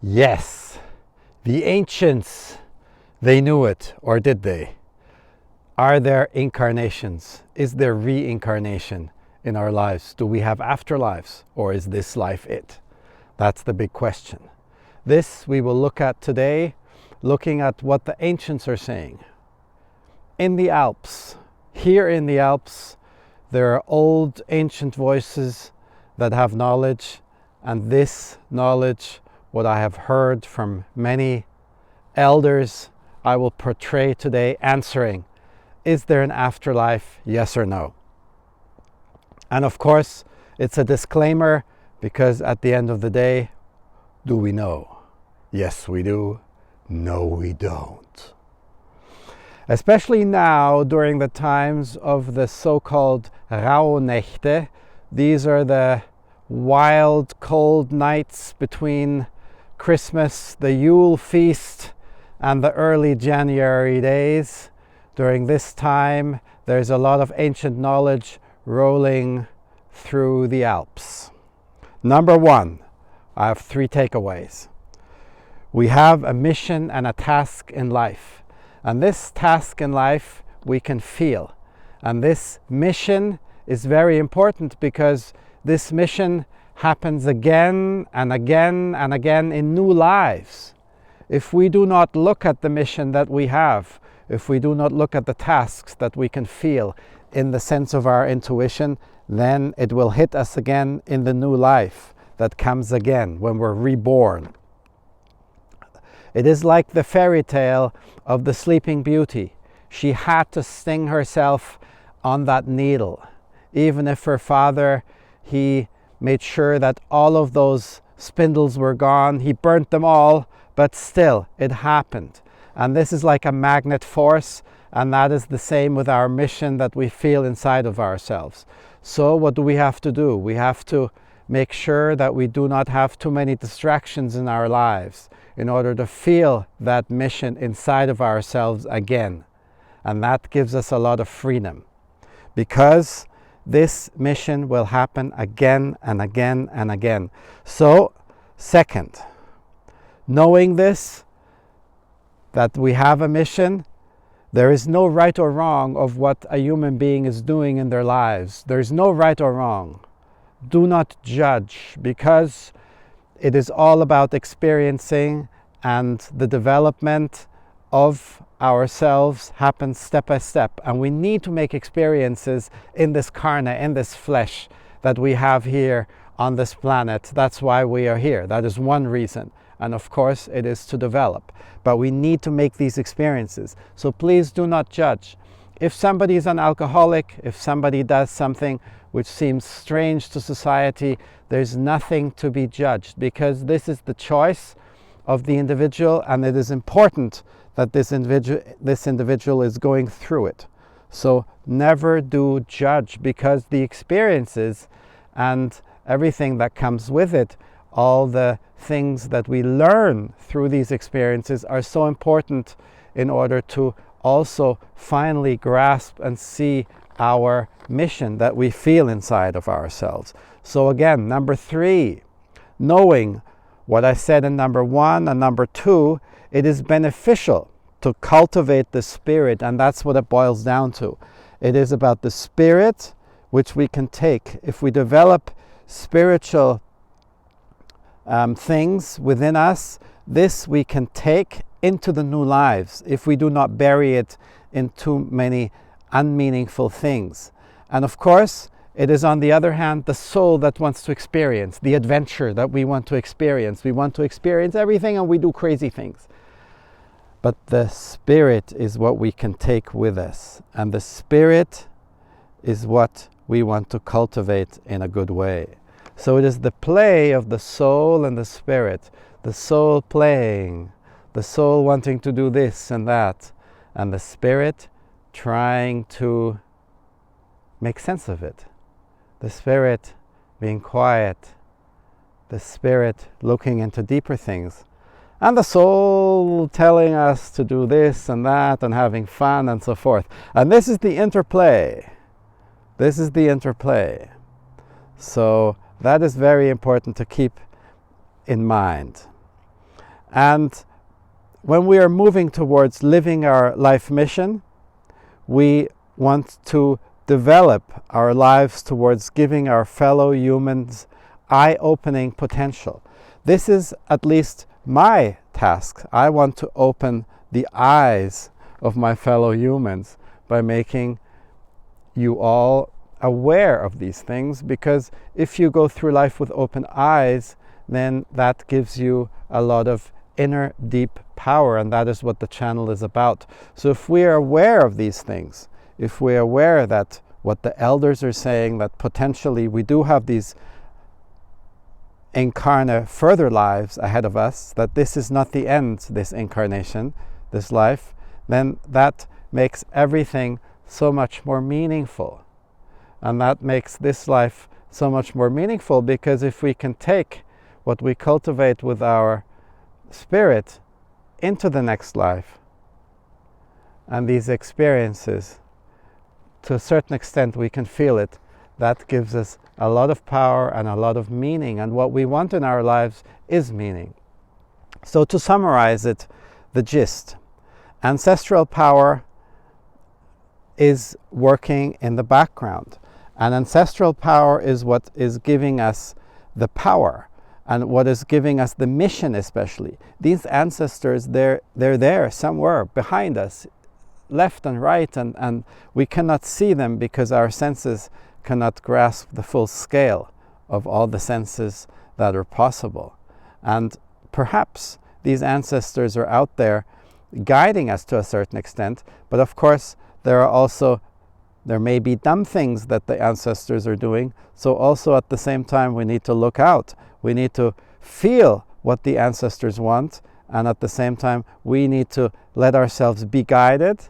Yes, the ancients, they knew it, or did they? Are there incarnations? Is there reincarnation in our lives? Do we have afterlives, or is this life it? That's the big question. This we will look at today, looking at what the ancients are saying. In the Alps, here in the Alps, there are old ancient voices that have knowledge, and this knowledge, what I have heard from many elders, I will portray today answering, is there an afterlife, yes or no? And of course, it's a disclaimer, because at the end of the day, do we know? Yes, we do. No, we don't. Especially now, during the times of the so-called Rauhnächte, these are the wild, cold nights between Christmas, the Yule feast, and the early January days. During this time, there's a lot of ancient knowledge rolling through the Alps. Number one, I have three takeaways. We have a mission and a task in life. And this task in life we can feel. And this mission is very important, because this mission happens again and again and again in new lives. If we do not look at the mission that we have, if we do not look at the tasks that we can feel in the sense of our intuition, then it will hit us again in the new life that comes again when we're reborn. It is like the fairy tale of the Sleeping Beauty. She had to sting herself on that needle. Even if her father, he made sure that all of those spindles were gone, he burnt them all, but still it happened. And this is like a magnet force, and that is the same with our mission that we feel inside of ourselves. So what do we have to do? We have to make sure that we do not have too many distractions in our lives in order to feel that mission inside of ourselves again. And that gives us a lot of freedom, because this mission will happen again and again and again. So, second, knowing this, that we have a mission, there is no right or wrong of what a human being is doing in their lives. There is no right or wrong. Do not judge, because it is all about experiencing, and the development of ourselves happens step by step. And we need to make experiences in this karna, in this flesh that we have here on this planet. That's why we are here. That is one reason. And of course, it is to develop. But we need to make these experiences. So please do not judge. If somebody is an alcoholic, if somebody does something which seems strange to society, there's nothing to be judged, because this is the choice of the individual, and it is important that this individual is going through it. So never do judge, because the experiences and everything that comes with it, all the things that we learn through these experiences, are so important in order to also finally grasp and see our mission that we feel inside of ourselves. So again, number three, knowing what I said in number one and number two, it is beneficial to cultivate the spirit, and that's what it boils down to. It is about the spirit which we can take. If we develop spiritual things within us, this we can take into the new lives if we do not bury it in too many unmeaningful things. And of course, it is on the other hand the soul that wants to experience the adventure that we want to experience. We want to experience everything, and we do crazy things. But the spirit is what we can take with us, and the spirit is what we want to cultivate in a good way. So it is the play of the soul and the spirit, the soul playing, the soul wanting to do this and that, and the spirit trying to make sense of it. The spirit being quiet, the spirit looking into deeper things, and the soul telling us to do this and that and having fun and so forth. And this is the interplay. This is the interplay. So that is very important to keep in mind. And when we are moving towards living our life mission, we want to develop our lives towards giving our fellow humans eye-opening potential. This is at least my task. I want to open the eyes of my fellow humans by making you all aware of these things, because if you go through life with open eyes, then that gives you a lot of inner deep power, and that is what the channel is about. So if we are aware of these things, if we are aware that what the elders are saying, that potentially we do have these incarnate further lives ahead of us, that this is not the end, this incarnation, this life, then that makes everything so much more meaningful. And that makes this life so much more meaningful, because if we can take what we cultivate with our spirit into the next life, and these experiences, to a certain extent we can feel it, that gives us a lot of power and a lot of meaning. And what we want in our lives is meaning. So to summarize it, the gist: ancestral power is working in the background. And ancestral power is what is giving us the power, and what is giving us the mission especially. These ancestors, they're there somewhere behind us, left and right, and we cannot see them because our senses cannot grasp the full scale of all the senses that are possible. And perhaps these ancestors are out there guiding us to a certain extent, but of course there may be dumb things that the ancestors are doing, so also at the same time we need to look out. We need to feel what the ancestors want, and at the same time we need to let ourselves be guided,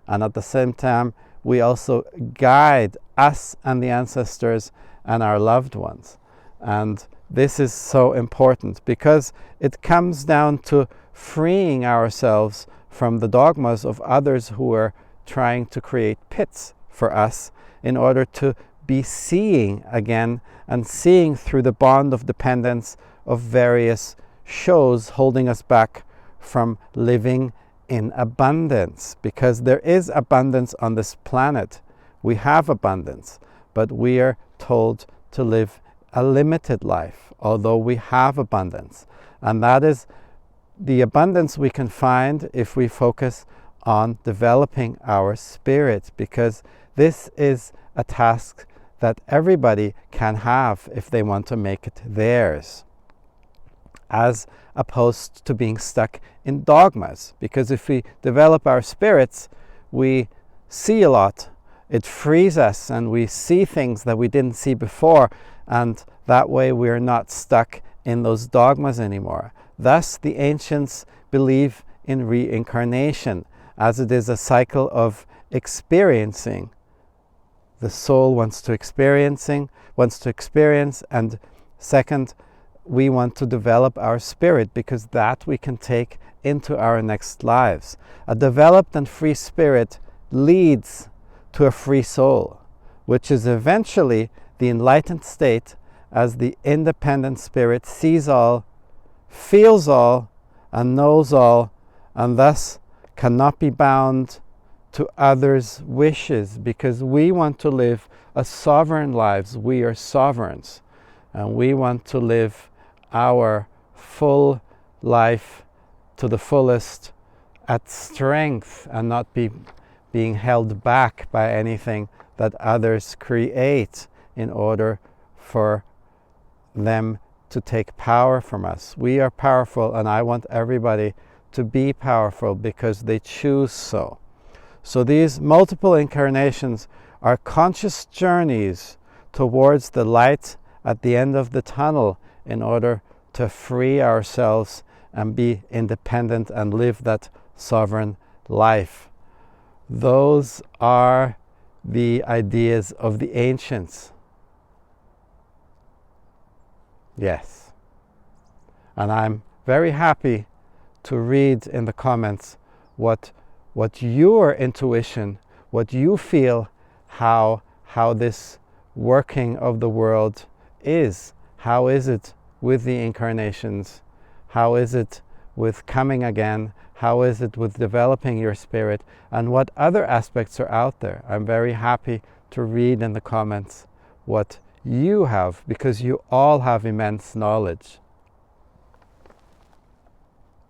and at the same time we also guide us and the ancestors and our loved ones. And this is so important, because it comes down to freeing ourselves from the dogmas of others who are trying to create pits for us, in order to be seeing again, and seeing through the bond of dependence of various shows holding us back from living in abundance. Because there is abundance on this planet. We have abundance, but we are told to live a limited life, although we have abundance. And that is the abundance we can find if we focus on developing our spirit, because this is a task that everybody can have if they want to make it theirs, as opposed to being stuck in dogmas. Because if we develop our spirits, we see a lot. It frees us, and we see things that we didn't see before, and that way we're not stuck in those dogmas anymore. Thus the ancients believe in reincarnation, as it is a cycle of experiencing. The soul wants to experience, and second, we want to develop our spirit, because that we can take into our next lives. A developed and free spirit leads to a free soul, which is eventually the enlightened state, as the independent spirit sees all, feels all, and knows all, and thus cannot be bound to others' wishes, because we want to live a sovereign lives. We are sovereigns, and we want to live our full life to the fullest at strength, and not be being held back by anything that others create in order for them to take power from us. We are powerful, and I want everybody to be powerful because they choose so. So these multiple incarnations are conscious journeys towards the light at the end of the tunnel, in order to free ourselves and be independent and live that sovereign life. Those are the ideas of the ancients. Yes. And I'm very happy to read in the comments what your intuition, what you feel, how this working of the world is. How is it with the incarnations? How is it with coming again? How is it with developing your spirit? And what other aspects are out there? I'm very happy to read in the comments what you have, because you all have immense knowledge.